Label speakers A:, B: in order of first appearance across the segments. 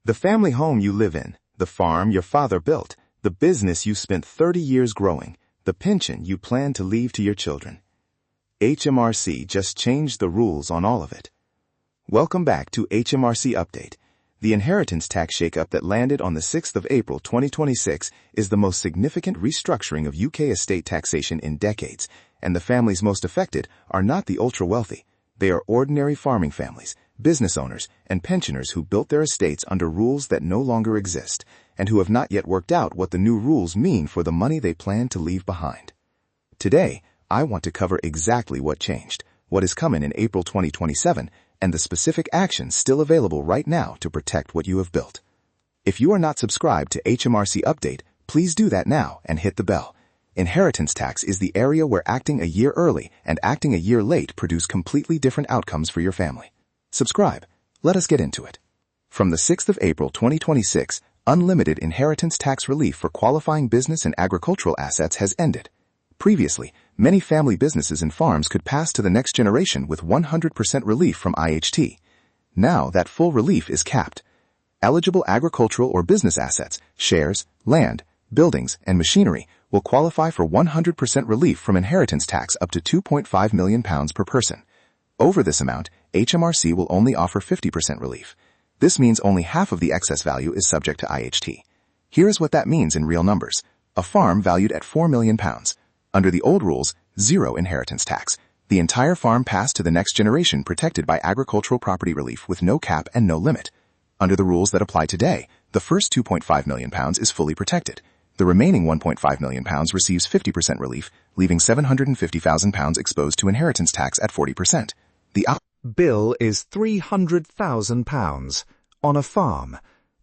A: The family home you live in, the farm your father built, the business you spent 30 years growing, the pension you plan to leave to your children. HMRC just changed the rules on all of it. Welcome back to HMRC Update. The inheritance tax shakeup that landed on the 6th of April 2026 is the most significant restructuring of UK estate taxation in decades, and the families most affected are not the ultra-wealthy. They are ordinary farming families, business owners, and pensioners who built their estates under rules that no longer exist, and who have not yet worked out what the new rules mean for the money they plan to leave behind. Today, I want to cover exactly what changed, what is coming in April 2027, and the specific actions still available right now to protect what you have built. If you are not subscribed to HMRC Update, please do that now and hit the bell. Inheritance tax is the area where acting a year early and acting a year late produce completely different outcomes for your family. Subscribe. Let us get into it. From the 6th of April 2026, unlimited inheritance tax relief for qualifying business and agricultural assets has ended. Previously, many family businesses and farms could pass to the next generation with 100% relief from IHT. Now that full relief is capped. Eligible agricultural or business assets, shares, land, buildings, and machinery will qualify for 100% relief from inheritance tax up to £2.5 million per person. Over this amount, HMRC will only offer 50% relief. This means only half of the excess value is subject to IHT. Here is what that means in real numbers. A farm valued at £4 million. Under the old rules, zero inheritance tax. The entire farm passed to the next generation protected by agricultural property relief with no cap and no limit. Under the rules that apply today, the first £2.5 million is fully protected. The remaining £1.5 million receives 50% relief, leaving £750,000 exposed to inheritance tax at 40%. The
B: bill is £300,000 on a farm,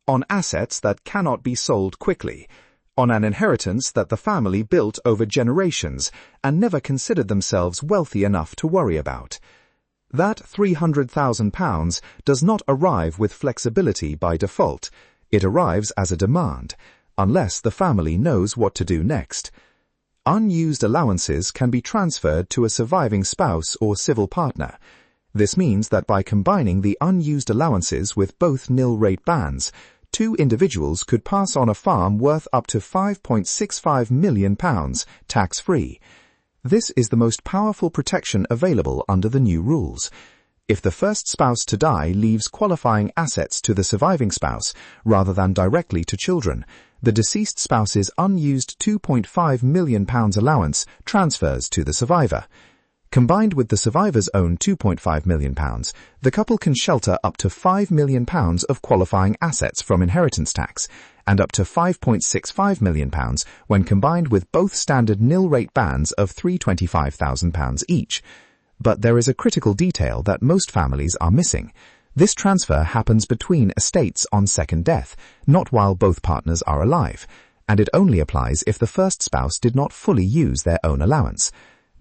B: on assets that cannot be sold quickly, on an inheritance that the family built over generations and never considered themselves wealthy enough to worry about. That £300,000 does not arrive with flexibility by default. It arrives as a demand, unless the family knows what to do next. Unused allowances can be transferred to a surviving spouse or civil partner. This means that by combining the unused allowances with both nil-rate bands, two individuals could pass on a farm worth up to £5.65 million tax-free. This is the most powerful protection available under the new rules. If the first spouse to die leaves qualifying assets to the surviving spouse rather than directly to children, the deceased spouse's unused £2.5 million allowance transfers to the survivor. Combined with the survivor's own £2.5 million, the couple can shelter up to £5 million of qualifying assets from inheritance tax, and up to £5.65 million when combined with both standard nil-rate bands of £325,000 each. But there is a critical detail that most families are missing. This transfer happens between estates on second death, not while both partners are alive, and it only applies if the first spouse did not fully use their own allowance.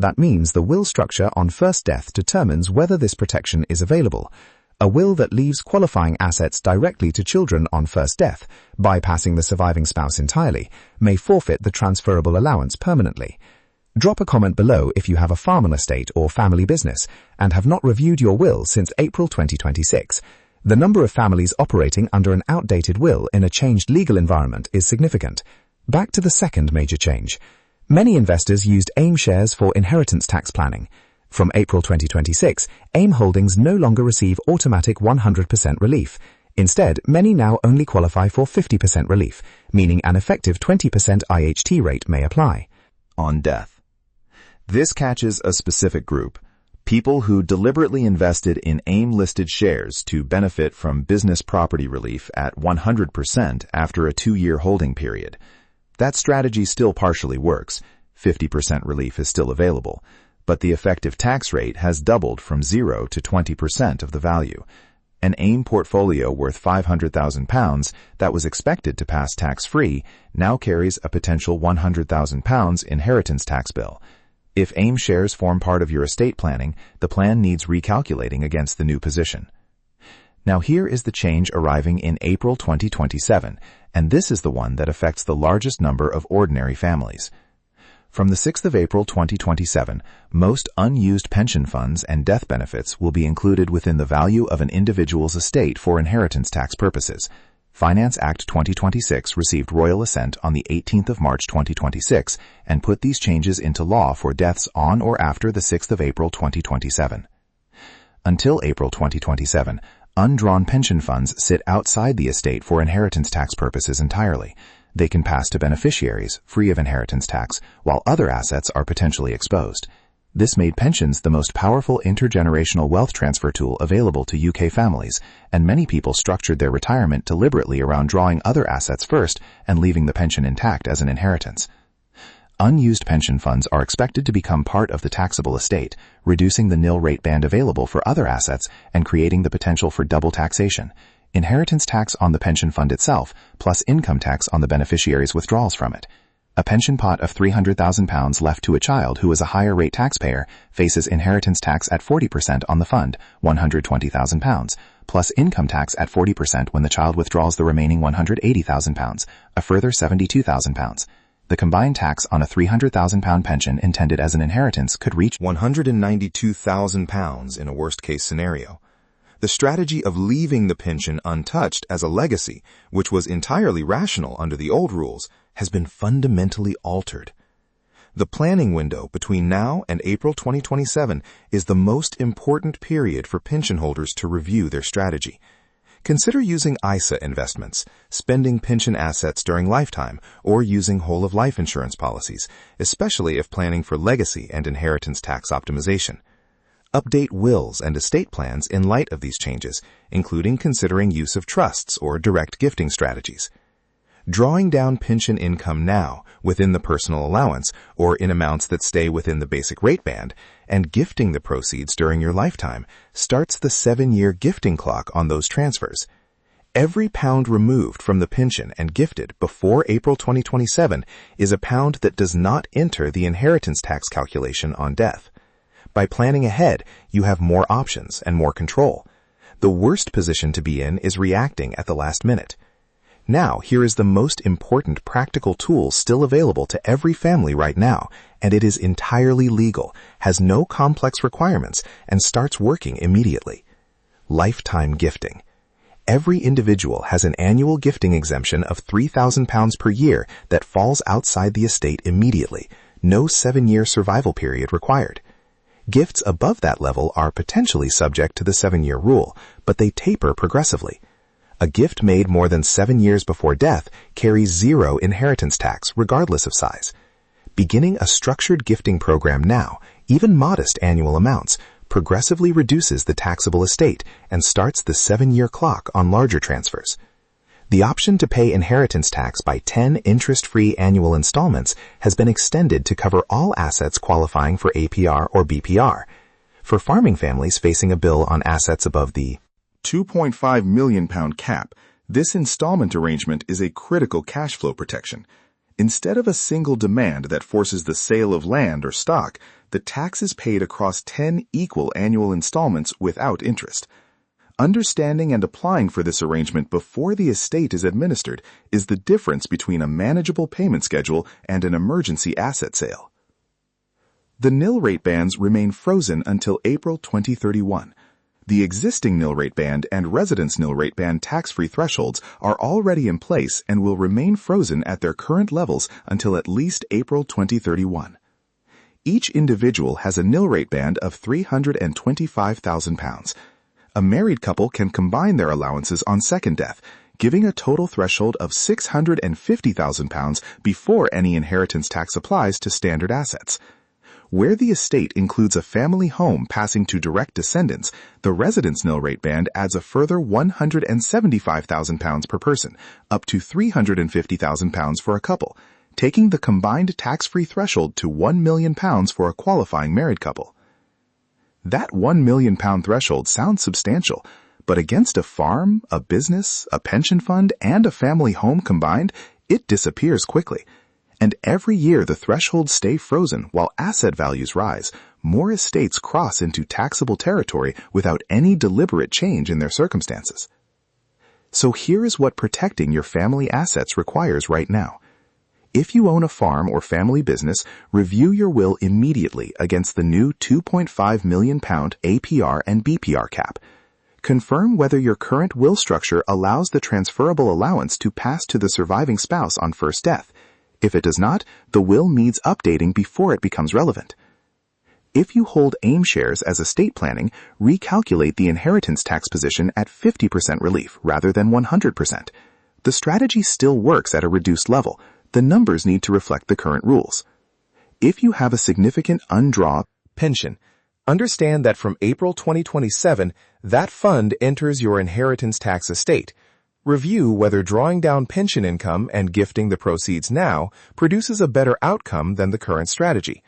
B: That means the will structure on first death determines whether this protection is available. A will that leaves qualifying assets directly to children on first death, bypassing the surviving spouse entirely, may forfeit the transferable allowance permanently. Drop a comment below if you have a farming estate or family business and have not reviewed your will since April 2026. The number of families operating under an outdated will in a changed legal environment is significant. Back to the second major change. Many investors used AIM shares for inheritance tax planning. From April 2026, AIM holdings no longer receive automatic 100% relief. Instead, many now only qualify for 50% relief, meaning an effective 20% IHT rate may apply.
C: On death. This catches a specific group, people who deliberately invested in AIM-listed shares to benefit from business property relief at 100% after a 2-year holding period. That strategy still partially works. 50% relief is still available, but the effective tax rate has doubled from 0 to 20% of the value. An AIM portfolio worth £500,000 that was expected to pass tax-free now carries a potential £100,000 inheritance tax bill. If AIM shares form part of your estate planning, the plan needs recalculating against the new position. Now here is the change arriving in April 2027, and this is the one that affects the largest number of ordinary families. From the 6th of April 2027, most unused pension funds and death benefits will be included within the value of an individual's estate for inheritance tax purposes. Finance Act 2026 received royal assent on the 18th of March 2026 and put these changes into law for deaths on or after the 6th of April 2027. Until April 2027, undrawn pension funds sit outside the estate for inheritance tax purposes entirely. They can pass to beneficiaries, free of inheritance tax, while other assets are potentially exposed. This made pensions the most powerful intergenerational wealth transfer tool available to UK families, and many people structured their retirement deliberately around drawing other assets first and leaving the pension intact as an inheritance. Unused pension funds are expected to become part of the taxable estate, reducing the nil-rate band available for other assets and creating the potential for double taxation: inheritance tax on the pension fund itself, plus income tax on the beneficiary's withdrawals from it. A pension pot of £300,000 left to a child who is a higher rate taxpayer faces inheritance tax at 40% on the fund, £120,000, plus income tax at 40% when the child withdraws the remaining £180,000, a further £72,000. The combined tax on a £300,000 pension intended as an inheritance could reach
A: £192,000 in a worst-case scenario. The strategy of leaving the pension untouched as a legacy, which was entirely rational under the old rules, has been fundamentally altered. The planning window between now and April 2027 is the most important period for pension holders to review their strategy. Consider using ISA investments, spending pension assets during lifetime, or using whole-of-life insurance policies, especially if planning for legacy and inheritance tax optimization. Update wills and estate plans in light of these changes, including considering use of trusts or direct gifting strategies. Drawing down pension income now within the personal allowance or in amounts that stay within the basic rate band and gifting the proceeds during your lifetime starts the 7-year gifting clock on those transfers. Every pound removed from the pension and gifted before April 2027 is a pound that does not enter the inheritance tax calculation on death. By planning ahead, you have more options and more control. The worst position to be in is reacting at the last minute. Now, here is the most important practical tool still available to every family right now, and it is entirely legal, has no complex requirements, and starts working immediately. Lifetime gifting. Every individual has an annual gifting exemption of £3,000 per year that falls outside the estate immediately. No 7-year survival period required. Gifts above that level are potentially subject to the 7-year rule, but they taper progressively. A gift made more than 7 years before death carries zero inheritance tax, regardless of size. Beginning a structured gifting program now, even modest annual amounts, progressively reduces the taxable estate and starts the 7-year clock on larger transfers. The option to pay inheritance tax by 10 interest-free annual installments has been extended to cover all assets qualifying for APR or BPR. For farming families facing a bill on assets above the £2.5 million cap, this installment arrangement is a critical cash flow protection. Instead of a single demand that forces the sale of land or stock, the tax is paid across 10 equal annual installments without interest. Understanding and applying for this arrangement before the estate is administered is the difference between a manageable payment schedule and an emergency asset sale. The nil-rate bands remain frozen until April 2031. The existing nil-rate band and residence nil-rate band tax-free thresholds are already in place and will remain frozen at their current levels until at least April 2031. Each individual has a nil-rate band of £325,000. A married couple can combine their allowances on second death, giving a total threshold of £650,000 before any inheritance tax applies to standard assets. Where the estate includes a family home passing to direct descendants, the residence nil-rate band adds a further £175,000 per person, up to £350,000 for a couple, taking the combined tax-free threshold to £1 million for a qualifying married couple. That £1 million threshold sounds substantial, but against a farm, a business, a pension fund, and a family home combined, it disappears quickly. And every year the thresholds stay frozen while asset values rise. More estates cross into taxable territory without any deliberate change in their circumstances. So here is what protecting your family assets requires right now. If you own a farm or family business, review your will immediately against the new £2.5 million APR and BPR cap. Confirm whether your current will structure allows the transferable allowance to pass to the surviving spouse on first death. If it does not, the will needs updating before it becomes relevant. If you hold AIM shares as estate planning, recalculate the inheritance tax position at 50% relief rather than 100%. The strategy still works at a reduced level. The numbers need to reflect the current rules. If you have a significant undrawn pension, understand that from April 2027, that fund enters your inheritance tax estate. Review whether drawing down pension income and gifting the proceeds now produces a better outcome than the current strategy.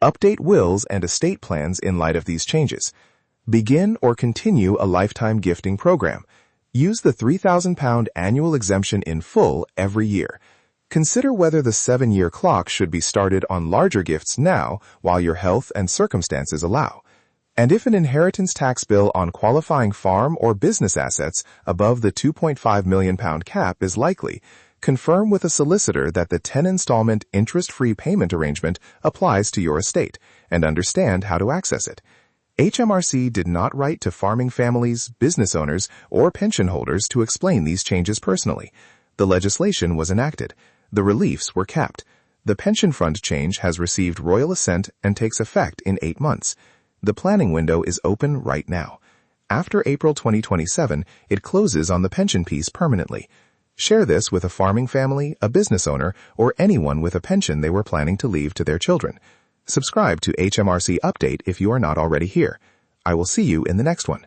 A: Update wills and estate plans in light of these changes. Begin or continue a lifetime gifting program. Use the £3,000 annual exemption in full every year. Consider whether the 7-year clock should be started on larger gifts now while your health and circumstances allow. And if an inheritance tax bill on qualifying farm or business assets above the £2.5 million cap is likely, confirm with a solicitor that the 10-installment interest-free payment arrangement applies to your estate and understand how to access it. HMRC did not write to farming families, business owners, or pension holders to explain these changes personally. The legislation was enacted. The reliefs were capped. The pension fund change has received royal assent and takes effect in 8 months. The planning window is open right now. After April 2027, it closes on the pension piece permanently. Share this with a farming family, a business owner, or anyone with a pension they were planning to leave to their children. Subscribe to HMRC Update if you are not already here. I will see you in the next one.